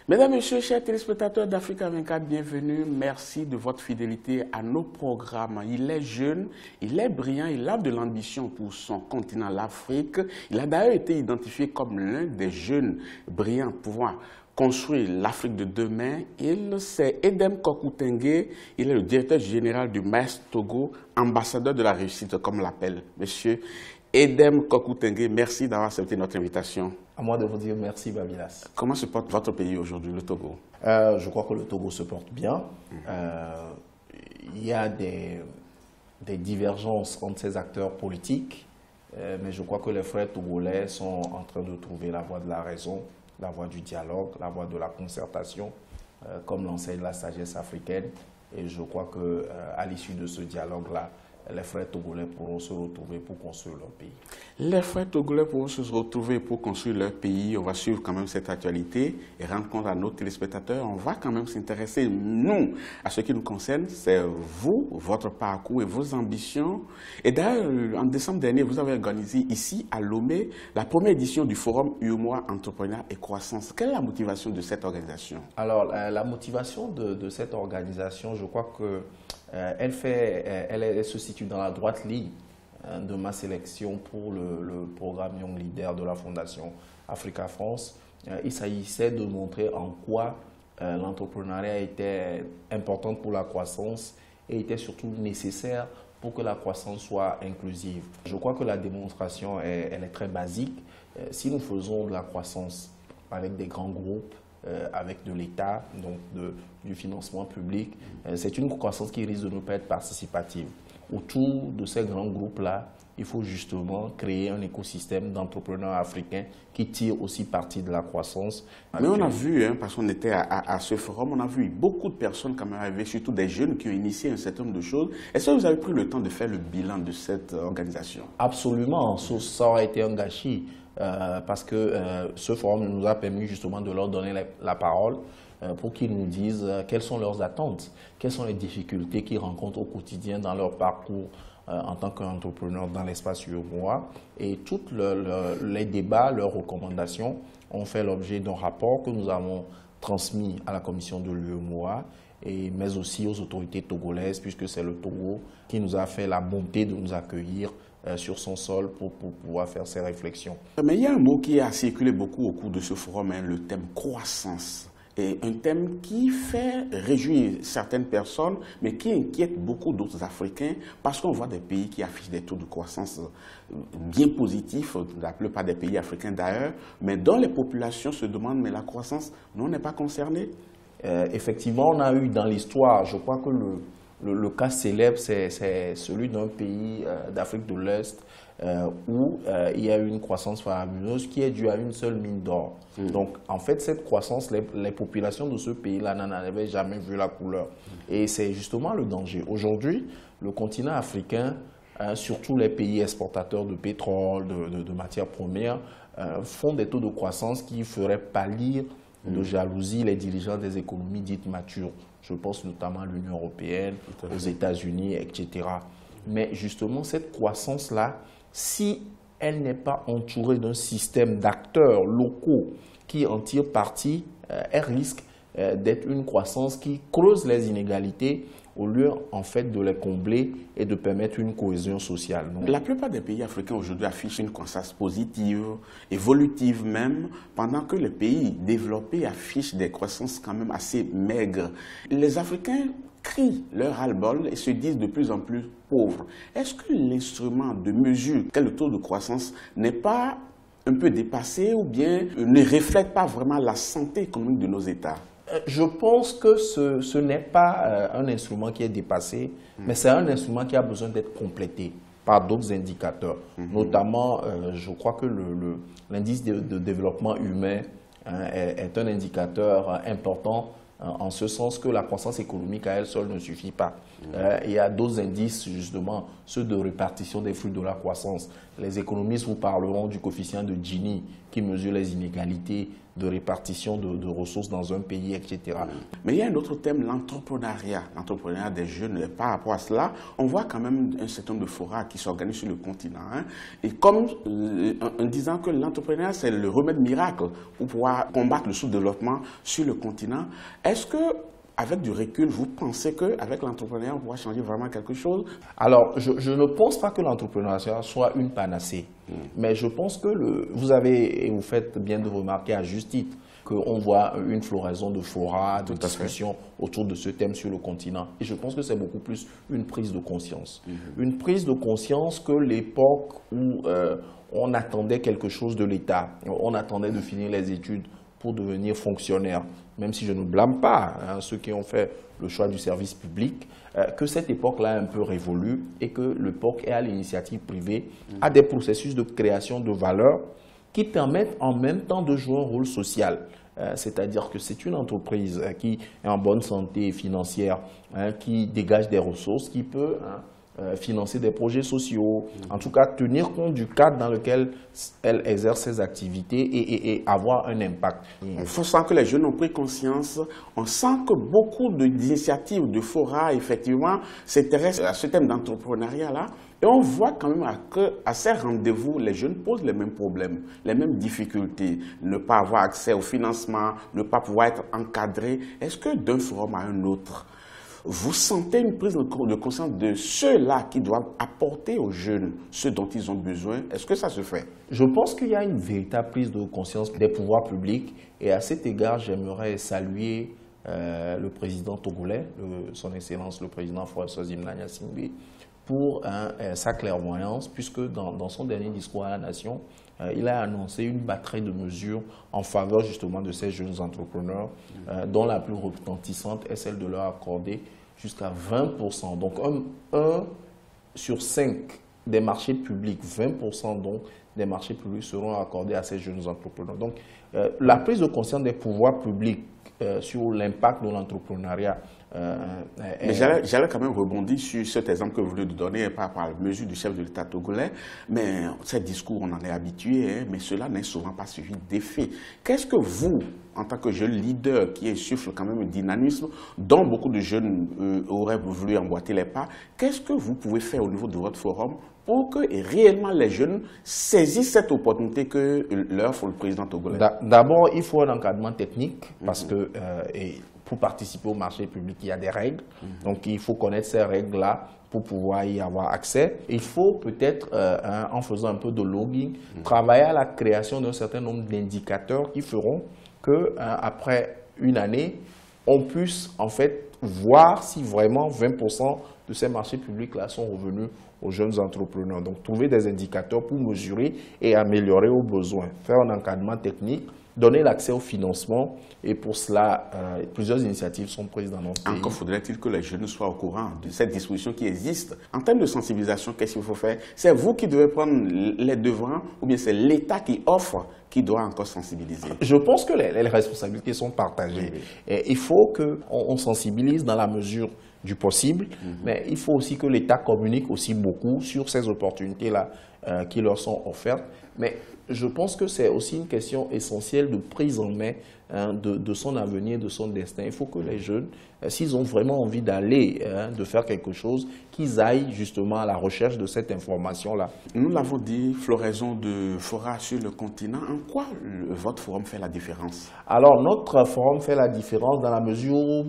Mesdames, Messieurs, chers téléspectateurs d'Africa 24, bienvenue. Merci de votre fidélité à nos programmes. Il est jeune, il est brillant, il a de l'ambition pour son continent, l'Afrique. Il a d'ailleurs été identifié comme l'un des jeunes brillants pouvant construire l'Afrique de demain. C'est Edem Kokou Tengue, il est le directeur général du MAES Togo, ambassadeur de la réussite, comme on l'appelle. Monsieur Edem Kokou Tengue, merci d'avoir accepté notre invitation. À moi de vous dire merci, Babilas. Comment se porte votre pays aujourd'hui, le Togo? Je crois que le Togo se porte bien. Il y a des divergences entre ces acteurs politiques, mais je crois que les frères togolais sont en train de trouver la voie de la raison, la voie du dialogue, la voie de la concertation, comme l'enseigne la sagesse africaine. Et je crois qu'à l'issue de ce dialogue-là, les frères togolais pourront se retrouver pour construire leur pays. Les frères togolais pourront se retrouver pour construire leur pays. On va suivre quand même cette actualité et rendre compte à nos téléspectateurs. On va quand même s'intéresser, nous, à ce qui nous concerne. C'est vous, votre parcours et vos ambitions. Et d'ailleurs, en décembre dernier, vous avez organisé ici à Lomé la première édition du Forum UEMOA Entrepreneuriat et Croissance. Quelle est la motivation de cette organisation? Alors, la motivation de cette organisation, je crois que elle se situe dans la droite ligne de ma sélection pour le programme Young Leader de la Fondation Africa France. Il s'agissait de montrer en quoi l'entrepreneuriat était important pour la croissance et était surtout nécessaire pour que la croissance soit inclusive. Je crois que la démonstration elle est très basique. Si nous faisons de la croissance avec des grands groupes, avec de l'État, donc du financement public, c'est une croissance qui risque de ne pas être participative. Autour de ces grands groupes-là, il faut justement créer un écosystème d'entrepreneurs africains qui tirent aussi parti de la croissance. Mais on a vu, parce qu'on était à ce forum, on a vu beaucoup de personnes quand même arriver, surtout des jeunes qui ont initié un certain nombre de choses. Est-ce que vous avez pris le temps de faire le bilan de cette organisation? Absolument, ça aurait été un gâchis. Parce que ce forum nous a permis justement de leur donner la parole pour qu'ils nous disent quelles sont leurs attentes, quelles sont les difficultés qu'ils rencontrent au quotidien dans leur parcours en tant qu'entrepreneur dans l'espace UEMOA. Et tous les débats, leurs recommandations ont fait l'objet d'un rapport que nous avons transmis à la commission de l'UEMOA, mais aussi aux autorités togolaises, puisque c'est le Togo qui nous a fait la bonté de nous accueillir sur son sol pour pouvoir faire ces réflexions. Mais il y a un mot qui a circulé beaucoup au cours de ce forum, le thème croissance. Et un thème qui fait réjouir certaines personnes, mais qui inquiète beaucoup d'autres Africains, parce qu'on voit des pays qui affichent des taux de croissance bien positifs, la plupart des pays africains d'ailleurs, mais dont les populations se demandent, mais la croissance, nous, on n'est pas concernés. Effectivement, on a eu dans l'histoire, je crois que le cas célèbre, c'est celui d'un pays d'Afrique de l'Est où il y a eu une croissance faramineuse qui est due à une seule mine d'or. Donc, en fait, cette croissance, les populations de ce pays-là n'en avaient jamais vu la couleur. Et c'est justement le danger. Aujourd'hui, le continent africain, surtout les pays exportateurs de pétrole, de matières premières, font des taux de croissance qui feraient pâlir de jalousie les dirigeants des économies dites matures. Je pense notamment à l'Union européenne, aux États-Unis, etc. Mais justement, cette croissance-là, si elle n'est pas entourée d'un système d'acteurs locaux qui en tirent parti, elle risque d'être une croissance qui creuse les inégalités au lieu en fait de les combler et de permettre une cohésion sociale. Donc, la plupart des pays africains aujourd'hui affichent une croissance positive, évolutive même, pendant que les pays développés affichent des croissances quand même assez maigres. Les Africains crient leur ras-le-bol et se disent de plus en plus pauvres. Est-ce que l'instrument de mesure qu'est le taux de croissance n'est pas un peu dépassé ou bien ne reflète pas vraiment la santé économique de nos États? Je pense que ce n'est pas un instrument qui est dépassé, mais c'est un instrument qui a besoin d'être complété par d'autres indicateurs. Notamment, je crois que l'indice de développement humain est un indicateur important en ce sens que la croissance économique à elle seule ne suffit pas. Il y a d'autres indices, justement, ceux de répartition des fruits de la croissance. Les économistes vous parleront du coefficient de Gini, qui mesure les inégalités de répartition de ressources dans un pays, etc. Mais il y a un autre thème, l'entrepreneuriat. L'entrepreneuriat des jeunes. Par rapport à cela, on voit quand même un certain nombre de forats qui s'organisent sur le continent. Et comme en disant que l'entrepreneuriat, c'est le remède miracle pour pouvoir combattre le sous-développement sur le continent, est-ce que avec du recul, vous pensez qu'avec l'entrepreneuriat, on pourra changer vraiment quelque chose? Alors, je ne pense pas que l'entrepreneuriat soit une panacée. Mais je pense que vous faites bien de remarquer à juste titre qu'on voit une floraison de forats, de discussions autour de ce thème sur le continent. Et je pense que c'est beaucoup plus une prise de conscience. Une prise de conscience que l'époque où on attendait quelque chose de l'État, on attendait de finir les études pour devenir fonctionnaire, même si je ne blâme pas ceux qui ont fait le choix du service public, que cette époque-là a un peu révolu et que l'époque est à l'initiative privée, à des processus de création de valeur qui permettent en même temps de jouer un rôle social. C'est-à-dire que c'est une entreprise qui est en bonne santé financière, qui dégage des ressources, qui peut financer des projets sociaux, en tout cas tenir compte du cadre dans lequel elle exerce ses activités et avoir un impact. On sent que les jeunes ont pris conscience, on sent que beaucoup d'initiatives, de forats, effectivement, s'intéressent à ce thème d'entrepreneuriat-là. Et on voit quand même qu'à ces rendez-vous, les jeunes posent les mêmes problèmes, les mêmes difficultés. Ne pas avoir accès au financement, ne pas pouvoir être encadré. Est-ce que d'un forum à un autre, vous sentez une prise de conscience de ceux-là qui doivent apporter aux jeunes ce dont ils ont besoin? Est-ce que ça se fait? Je pense qu'il y a une véritable prise de conscience des pouvoirs publics. Et à cet égard, j'aimerais saluer le président togolais, son Excellence le président François Gnassingbé, pour sa clairvoyance, puisque dans son dernier discours à la nation, il a annoncé une batterie de mesures en faveur justement de ces jeunes entrepreneurs, dont la plus retentissante est celle de leur accorder jusqu'à 20%. Donc 1 sur 5 des marchés publics, 20% donc des marchés publics seront accordés à ces jeunes entrepreneurs. Donc la prise de conscience des pouvoirs publics sur l'impact de l'entrepreneuriat. Mais j'allais quand même rebondir sur cet exemple que vous venez de donner par rapport à la mesure du chef de l'État togolais. Mais ces discours, on en est habitué, mais cela n'est souvent pas suivi d'effet. Qu'est-ce que vous, en tant que jeune leader qui insuffle quand même un dynamisme dont beaucoup de jeunes auraient voulu emboîter les pas, qu'est-ce que vous pouvez faire au niveau de votre forum pour que réellement les jeunes saisissent cette opportunité que leur offre le président togolais? D'abord, il faut un encadrement technique parce que pour participer au marché public, il y a des règles. Donc, il faut connaître ces règles-là pour pouvoir y avoir accès. Il faut peut-être, en faisant un peu de lobbying, travailler à la création d'un certain nombre d'indicateurs qui feront qu'après une année, on puisse en fait voir si vraiment 20% de ces marchés publics-là sont revenus aux jeunes entrepreneurs. Donc, trouver des indicateurs pour mesurer et améliorer aux besoins. Faire un encadrement technique, donner l'accès au financement. Et pour cela, plusieurs initiatives sont prises dans notre pays. Encore faudrait-il que les jeunes soient au courant de cette disposition qui existe. En termes de sensibilisation, qu'est-ce qu'il faut faire? C'est vous qui devez prendre les devants ou bien c'est l'État qui offre qui doit encore sensibiliser? Je pense que les responsabilités sont partagées. Et il faut qu'on sensibilise dans la mesure du possible, mais il faut aussi que l'État communique aussi beaucoup sur ces opportunités-là qui leur sont offertes. Mais je pense que c'est aussi une question essentielle de prise en main de son avenir, de son destin. Il faut que les jeunes, s'ils ont vraiment envie d'aller, de faire quelque chose, qu'ils aillent justement à la recherche de cette information-là. Nous l'avons dit, floraison de forats sur le continent. En quoi votre forum fait la différence? Alors, notre forum fait la différence dans la mesure où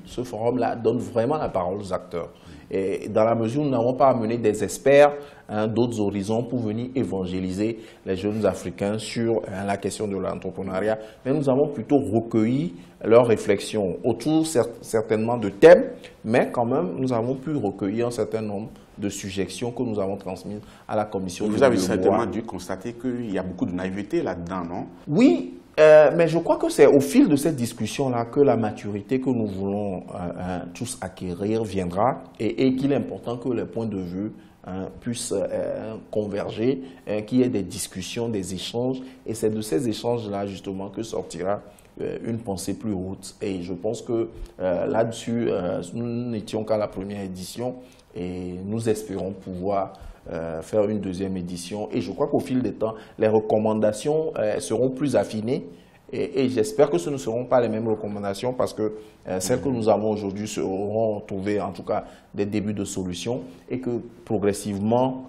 ce forum-là, donne vraiment la parole aux acteurs. Et dans la mesure où nous n'avons pas amené des experts d'autres horizons pour venir évangéliser les jeunes Africains sur la question de l'entrepreneuriat, mais nous avons plutôt recueilli leurs réflexions autour certainement de thèmes, mais quand même nous avons pu recueillir un certain nombre de suggestions que nous avons transmises à la commission. Vous avez certainement dû constater qu'il y a beaucoup de naïveté là-dedans, non? Oui. Mais je crois que c'est au fil de cette discussion-là que la maturité que nous voulons tous acquérir viendra et qu'il est important que les points de vue puissent converger, qu'il y ait des discussions, des échanges. Et c'est de ces échanges-là justement que sortira une pensée plus haute. Et je pense que là-dessus, nous n'étions qu'à la première édition et nous espérons pouvoir faire une deuxième édition. Et je crois qu'au fil des temps, les recommandations seront plus affinées. Et j'espère que ce ne seront pas les mêmes recommandations parce que celles que nous avons aujourd'hui auront trouvé en tout cas des débuts de solutions et que progressivement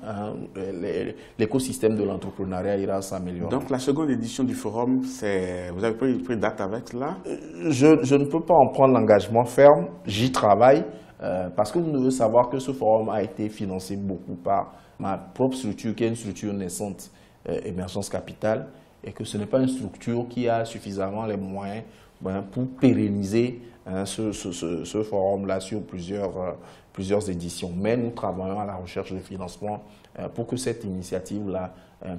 l'écosystème de l'entrepreneuriat ira s'améliorer. Donc la seconde édition du forum, vous avez pris date avec cela? Je ne peux pas en prendre l'engagement ferme, j'y travaille parce que vous devez savoir que ce forum a été financé beaucoup par ma propre structure qui est une structure naissante, Émergence Capital. Et que ce n'est pas une structure qui a suffisamment les moyens pour pérenniser ce forum-là sur plusieurs éditions. Mais nous travaillons à la recherche de financement pour que cette initiative-là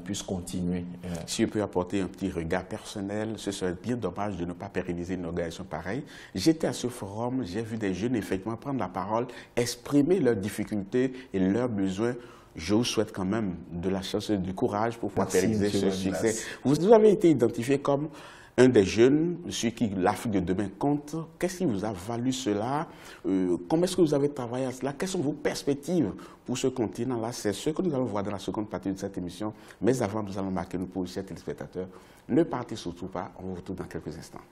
puisse continuer. Si je peux apporter un petit regard personnel, ce serait bien dommage de ne pas pérenniser une organisation pareille. J'étais à ce forum, j'ai vu des jeunes effectivement prendre la parole, exprimer leurs difficultés et leurs besoins. Je vous souhaite quand même de la chance et du courage pour pouvoir pérenniser ce succès. Vous avez été identifié comme un des jeunes sur qui l'Afrique de demain compte. Qu'est-ce qui vous a valu cela? Comment est-ce que vous avez travaillé à cela? Quelles sont vos perspectives pour ce continent-là? C'est ce que nous allons voir dans la seconde partie de cette émission. Mais avant, nous allons marquer nos positions téléspectateurs. Ne partez surtout pas, on vous retrouve dans quelques instants.